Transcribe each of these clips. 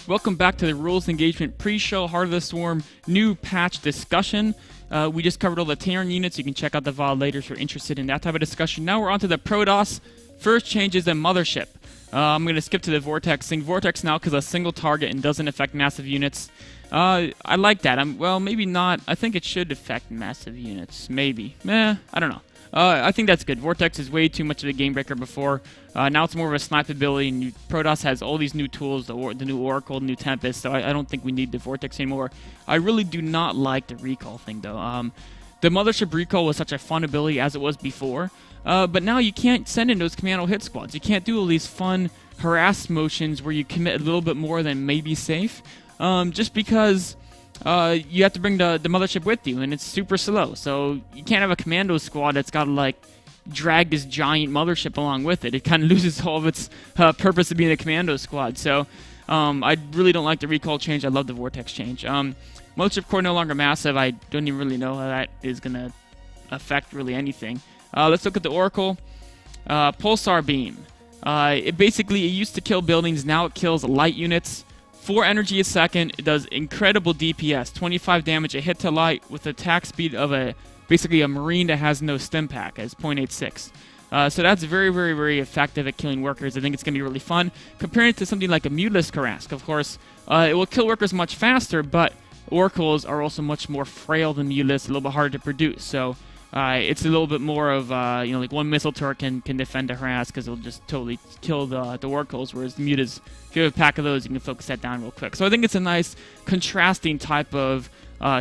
Welcome back to the Rules Engagement Pre-Show Heart of the Swarm new patch discussion. We just covered all the Terran units. You can check out the VOD later if you're interested in that type of discussion. Now we're on to the Protoss. First change is the Mothership. I'm going to skip to the Vortex thing. Vortex now because a single target and doesn't affect massive units. I like that. Well, maybe not. I think it should affect massive units. Maybe. I don't know. I think that's good. Vortex is way too much of a game breaker before. Now it's more of a snipe ability, and Protoss has all these new tools, the new Oracle, the new Tempest, so I don't think we need the Vortex anymore. I really do not like the recall thing, though. The Mothership recall was such a fun ability as it was before, but now you can't send in those commando hit squads. You can't do all these fun harass motions where you commit a little bit more than maybe safe, just because... you have to bring the Mothership with you, and it's super slow. So you can't have a commando squad that's got to, like, drag this giant Mothership along with it. It kind of loses all of its purpose of being a commando squad. So I really don't like the recall change. I love the Vortex change. Mothership core no longer massive. I don't even really know how that is going to affect really anything. Let's look at the Oracle. Pulsar Beam. It used to kill buildings. Now it kills light units. 4 energy a second. It does incredible DPS, 25 damage a hit to light with attack speed of basically a marine that has no stim pack as 0.86. So that's very, very, very effective at killing workers. I think it's going to be really fun. Comparing it to something like a Muteless Karask, of course, it will kill workers much faster, but Oracles are also much more frail than Muteless, a little bit harder to produce. So it's a little bit more of, like one missile turret can defend a harass because it'll just totally kill the Oracles, whereas the Mutas, if you have a pack of those, you can focus that down real quick. So I think it's a nice contrasting type of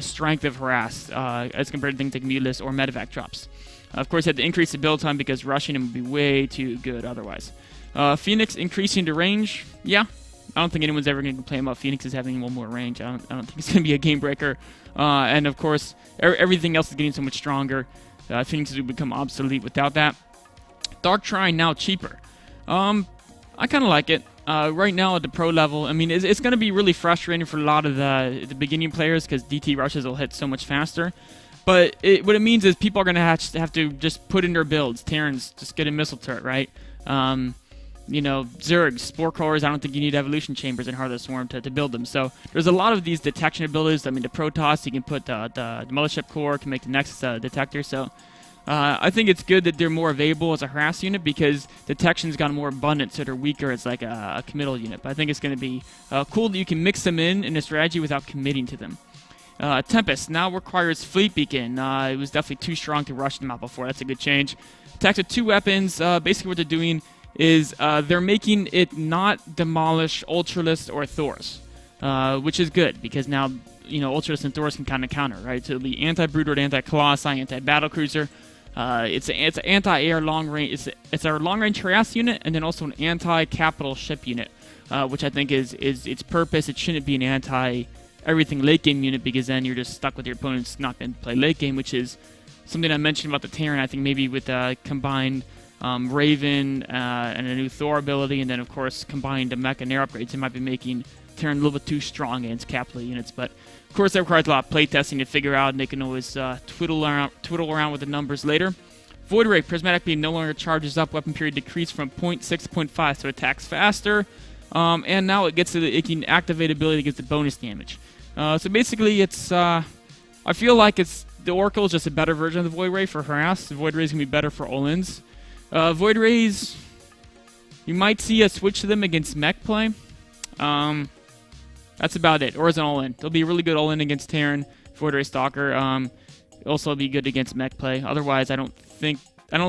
strength of harass as compared to things like Muteless or Medevac drops. Of course, you had to increase the build time because rushing him would be way too good otherwise. Phoenix increasing the range, yeah. I don't think anyone's ever going to complain about Phoenix as having one more range. I don't think it's going to be a game breaker. And of course, everything else is getting so much stronger. Phoenix would become obsolete without that. Dark Trine now cheaper. I kind of like it. Right now at the pro level, I mean, it's going to be really frustrating for a lot of the beginning players because DT rushes will hit so much faster. But what it means is people are going to have to just put in their builds. Terrans, just get a missile turret, right? Zerg, Spore Cores, I don't think you need Evolution Chambers in Heart of the Swarm to build them. So there's a lot of these detection abilities. I mean, the Protoss, you can put the Mothership Core, can make the Nexus detector. So I think it's good that they're more available as a harass unit because detection's gotten more abundant, so they're weaker as like a committal unit. But I think it's going to be cool that you can mix them in a strategy without committing to them. Tempest now requires Fleet Beacon. It was definitely too strong to rush them out before. That's a good change. Attacks with 2 weapons. Basically what they're doing is they're making it not demolish Ultralisk or Thors, which is good because now Ultralisk and Thors can kind of counter, right? So it'll be anti-Broodlord, anti-Colossi, anti-Battlecruiser. It's anti-air long range. It's our long range harass unit, and then also an anti-capital ship unit, which I think is its purpose. It shouldn't be an anti-everything late game unit because then you're just stuck with your opponents not going to play late game, which is something I mentioned about the Terran. I think maybe with combined Raven and a new Thor ability, and then of course combined the mech and air upgrades, it might be making Terran a little bit too strong against capital units. But of course that requires a lot of playtesting to figure out, and they can always twiddle around with the numbers later. Void Ray, Prismatic Beam no longer charges up. Weapon period decreased from 0.6 to 0.5, so it attacks faster. And now it can activate ability to get the bonus damage. So basically, I feel like the Oracle is just a better version of the Void Ray for harass. The Void Ray is gonna be better for all-ins. Void Rays, you might see a switch to them against mech play. That's about it. Or as an all-in. They'll be a really good all-in against Terran, Void Ray Stalker. Also be good against mech play. Otherwise, I don't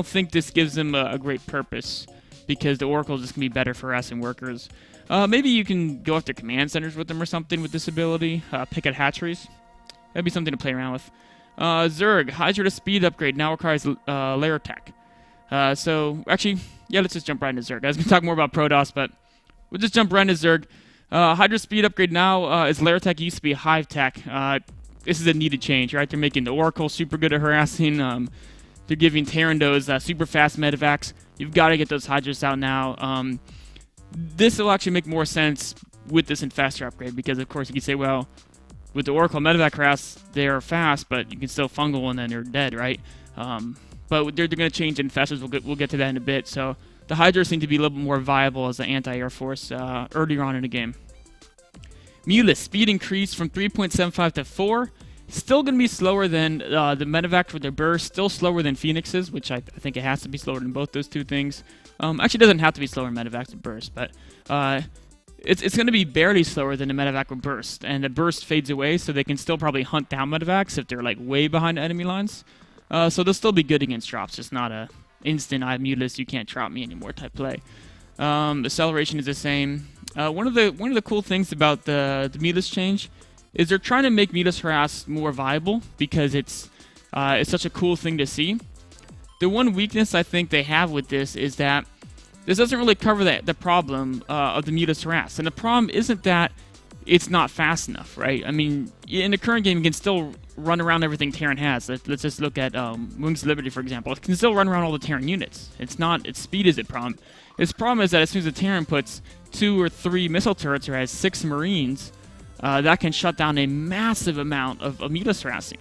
think this gives them a great purpose because the Oracle is just gonna be better for harassing workers. Maybe you can go after command centers with them or something with this ability. Pick at hatcheries. That'd be something to play around with. Zerg, Hydra to speed upgrade now requires layer tech. Actually, yeah, let's just jump right into Zerg. I was going to talk more about Protoss, but we'll just jump right into Zerg. Hydra speed upgrade now is layer tech. It used to be hive tech. This is a needed change, right? They're making the Oracle super good at harassing. They're giving Terran those super fast medevacs. You've got to get those Hydras out now. This will actually make more sense with this Infestor upgrade because, of course, you can say, well, with the Oracle medevac harass, they're fast, but you can still fungal and then they're dead, right? But they're going to change Infestors. We'll get to that in a bit. So the Hydra seem to be a little bit more viable as an anti-Air Force earlier on in the game. Mulus, speed increased from 3.75 to 4. Still going to be slower than the Medivac with their burst. Still slower than Phoenix's, which I think it has to be slower than both those two things. Actually, it doesn't have to be slower than Medivac with burst, but it's going to be barely slower than the Medivac with burst. And the burst fades away, so they can still probably hunt down Medivacs if they're like way behind the enemy lines. So they'll still be good against drops, just not a instant "I have Mulus, you can't drop me anymore" type play. Acceleration is the same. One of the cool things about the Mulus change is they're trying to make Mulus Harass more viable because it's such a cool thing to see. The one weakness I think they have with this is that this doesn't really cover the problem of the Mulus Harass. And the problem isn't that it's not fast enough, right? I mean, in the current game, you can still run around everything Terran has. Let's just look at Wings of Liberty, for example. It can still run around all the Terran units. Its speed is the problem. Its problem is that as soon as the Terran puts 2 or 3 missile turrets or has 6 Marines, that can shut down a massive amount of Mulus harassing.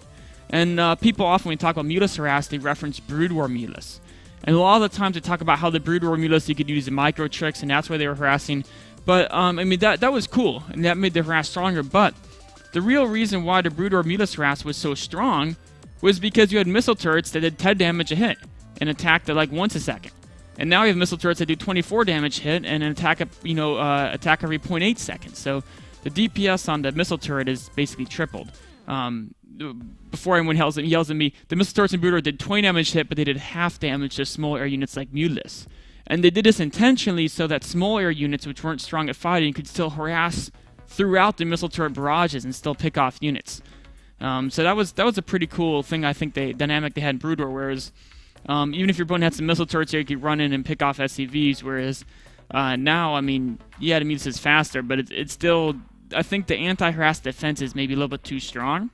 And people often, when we talk about Mulus harass, they reference Brood War Mulus. And a lot of the times they talk about how the Brood War Mulus, you could use the micro tricks, and that's why they were harassing. But, I mean, that was cool, and that made the harass stronger. But the real reason why the Brood War Mulus harass was so strong was because you had missile turrets that did 10 damage a hit and attacked at like once a second. And now you have missile turrets that do 24 damage hit and attack every 0.8 seconds. So the DPS on the missile turret is basically tripled. Before anyone yells at me, the missile turrets in Brood War did 20 damage hit, but they did half damage to small air units like Mulus. And they did this intentionally so that small air units, which weren't strong at fighting, could still harass throughout the missile turret barrages and still pick off units. So that was a pretty cool thing, I think, dynamic they had in Brood War, whereas even if your opponent had some missile turrets here, you could run in and pick off SCVs, whereas now, I mean, yeah, the Mulus is faster, but it's still, I think the anti-harass defense is maybe a little bit too strong.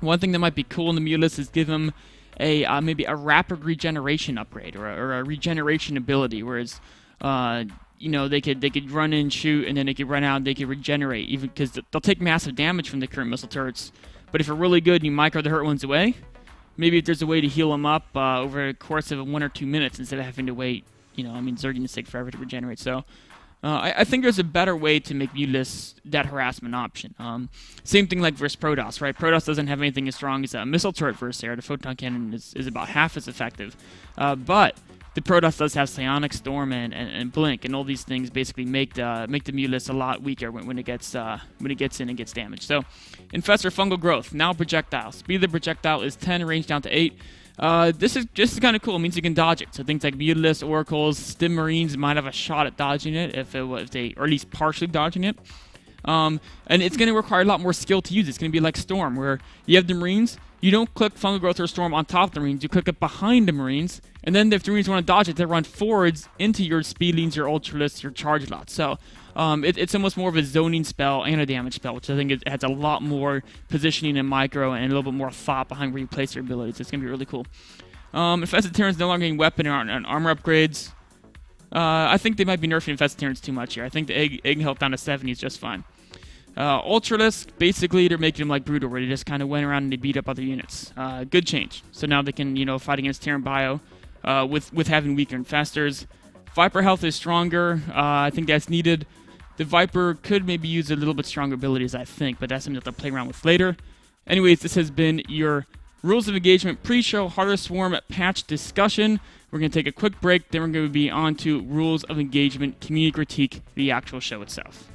One thing that might be cool in the Mulus is give them maybe a rapid regeneration upgrade or a regeneration ability, whereas they could run in, shoot, and then they could run out and they could regenerate, even because they'll take massive damage from the current missile turrets. But if you're really good and you micro the hurt ones away, maybe if there's a way to heal them up over a course of 1 or 2 minutes instead of having to wait, Zerg units take forever to regenerate. So I think there's a better way to make Mulus that harassment option. Same thing like versus Protoss, right? Protoss doesn't have anything as strong as a missile turret versus air. The photon cannon is about half as effective. But the Protoss does have Psionic Storm and Blink, and all these things basically make the Mulus a lot weaker when it gets in and gets damaged. So, Infest or Fungal Growth, now projectile. Speed of the projectile is 10, range down to 8. This is kind of cool. It means you can dodge it. So things like Mulus, Oracles, Stim Marines might have a shot at dodging it if they, or at least partially dodging it. And it's going to require a lot more skill to use. It's going to be like Storm, where you have the Marines. You don't click Fungal Growth or Storm on top of the Marines. You click it behind the Marines. And then if the Marines want to dodge it, they run forwards into your Speedlings, your Ultralists, your Charge Lots. So it's almost more of a zoning spell and a damage spell, which I think it has a lot more positioning and micro and a little bit more thought behind where you place your abilities. It's going to be really cool. Infested Terrans no longer getting weapon and armor upgrades. I think they might be nerfing Infested Terrans too much here. I think the egg health down to 70 is just fine. Ultralisk, basically they're making them like Brutal, where they just kind of went around and they beat up other units. Good change. So now they can, fight against Terran Bio with having weaker infestors. Viper health is stronger. I think that's needed. The Viper could maybe use a little bit stronger abilities, I think, but that's something that they'll play around with later. Anyways, this has been your Rules of Engagement pre-show Harder Swarm patch discussion. We're going to take a quick break, then we're going to be on to Rules of Engagement community critique, the actual show itself.